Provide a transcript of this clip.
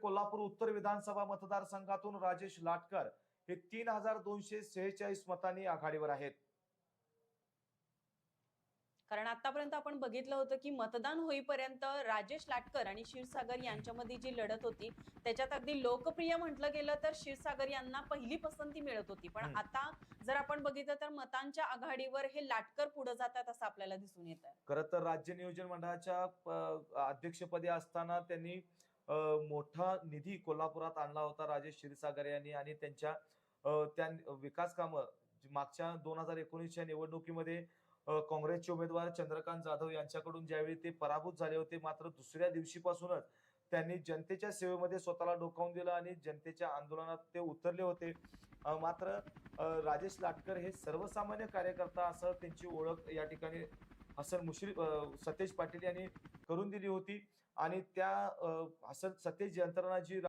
कोल्हापूर उत्तर विधानसभा मतदारसंघातून राजेश लाटकर हे 3246 मतांनी आघाडीवर आहेत. कारण आतापर्यंत आपण बघितलं होतं की मतदान होईपर्यंत राजेश लाटकर आणि क्षीरसागर यांच्यामध्ये जी लढत होती त्याच्यात अगदी लोकप्रिय म्हटलं गेलं तर क्षीरसागर यांना पहिली पसंती मिळत होती. पण आता जर आपण बघितलं तर मतांच्या आघाडीवर हे लाटकर पुढे जातात असं आपल्याला दिसून येत आहे. खरं तर राज्य नियोजन मंडळाच्या अध्यक्षपदी असताना त्यांनी मोठा निधी कोल्हापुरात आणला होता राजेश क्षीरसागर यांनी आणि त्यांच्या त्या विकास कामं मागच्या 2019च्या निवडणुकीमध्ये काँग्रेसचे उमेदवार चंद्रकांत जाधव यांच्याकडून ज्यावेळी ते पराभूत झाले होते, मात्र दुसऱ्या दिवशीपासूनच त्यांनी जनतेच्या सेवेमध्ये स्वतःला डोकावून दिलं आणि जनतेच्या आंदोलनात ते उतरले होते. मात्र राजेश लाटकर हे सर्वसामान्य कार्यकर्ता असं त्यांची ओळख या ठिकाणी हसन मुश्रीफ सतेज पाटील यांनी करून दिली होती आणि त्या हसन सतेज यंत्रणा जी